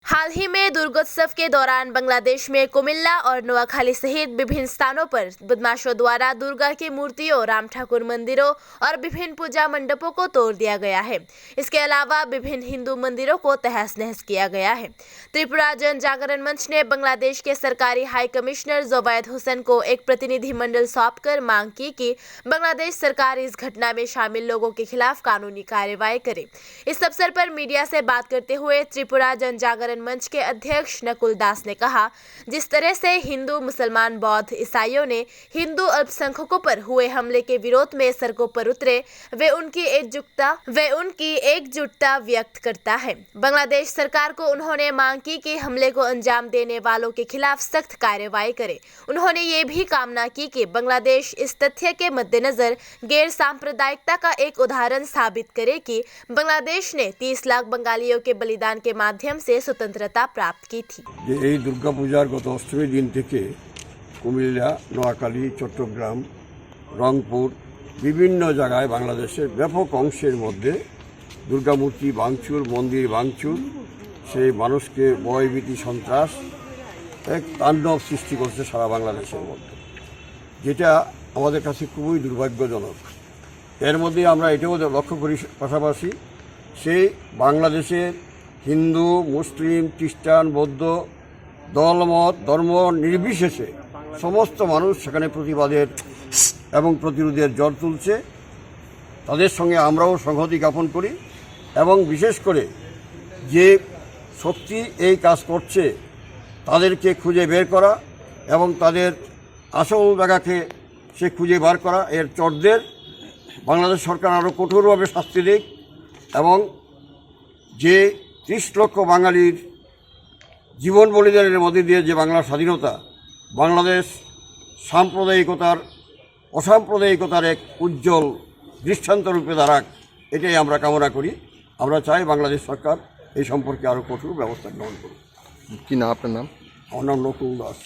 हाल ही में दुर्गोत्सव के दौरान बांग्लादेश में कुमिल्ला और नोआखाली सहित विभिन्न स्थानों पर बदमाशों द्वारा दुर्गा की मूर्तियों, राम ठाकुर मंदिरों और विभिन्न पूजा मंडपों को तोड़ दिया गया है। इसके अलावा विभिन्न हिंदू मंदिरों को तहस नहस किया गया है। त्रिपुरा जन जागरण मंच ने बांग्लादेश के सरकारी हाई कमिश्नर जोवैद हुसैन को एक प्रतिनिधिमंडल सौंपकर मांग की कि बांग्लादेश सरकार इस घटना में शामिल लोगों के खिलाफ कानूनी कार्रवाई करे। इस अवसर पर मीडिया से बात करते हुए त्रिपुरा जन जागरण मंच के अध्यक्ष नकुल दास ने कहा, जिस तरह से हिंदू, मुसलमान, बौद्ध, ईसाइयों ने हिंदू अल्पसंख्यकों पर हुए हमले के विरोध में सड़कों पर उतरे, वे उनकी एकजुटता व्यक्त करता है। बांग्लादेश सरकार को उन्होंने मांग की कि हमले को अंजाम देने वालों के खिलाफ सख्त कार्रवाई करे। उन्होंने ये भी कामना की कि बांग्लादेश इस तथ्य के मद्देनजर गैर सांप्रदायिकता का एक उदाहरण साबित करे कि बांग्लादेश ने 30 लाख बंगालियों के बलिदान के माध्यम से स्वतंत्रता प्राप्त की थी। এই দুর্গা পূজার গত অষ্টমী দিন থেকে কুমিল্লা, নোয়াখালী, চট্টগ্রাম, রংপুর বিভিন্ন জায়গায় বাংলাদেশের ব্যাপক অংশের মধ্যে দুর্গা মূর্তি ভাঙচুর, মন্দির ভাঙচুর, সেই মানুষকে ভয়ভীতি, সন্ত্রাস এক তাণ্ডব সৃষ্টি করছে সারা বাংলাদেশের মধ্যে, যেটা আমাদের কাছে খুবই দুর্ভাগ্যজনক। এর মধ্যে আমরা এটাও লক্ষ্য করি পাশাপাশি সেই বাংলাদেশের হিন্দু, মুসলিম, খ্রিস্টান, বৌদ্ধ দলমত, ধর্ম নির্বিশেষে সমস্ত মানুষ সেখানে প্রতিবাদের এবং প্রতিরোধের জ্বর তুলছে। তাদের সঙ্গে আমরাও সংহতি জ্ঞাপন করি এবং বিশেষ করে যে শক্তি এই কাজ করছে তাদেরকে খুঁজে বের করা এবং তাদের আসল জায়গাকে সে খুঁজে বার করা, এর চোরদের বাংলাদেশ সরকার আরও কঠোরভাবে শাস্তি দিক এবং যে 30 লক্ষ বাঙালির জীবন বলিদানের মধ্যে দিয়ে যে বাংলার স্বাধীনতা, বাংলাদেশ অসাম্প্রদায়িকতার এক উজ্জ্বল দৃষ্টান্ত রূপে দাঁড়াক, এটাই আমরা কামনা করি। আমরা চাই বাংলাদেশ সরকার এই সম্পর্কে আরও কঠোর ব্যবস্থা গ্রহণ করুক। কি নাম আপনার নাম? আমার নাম নকুল দাস।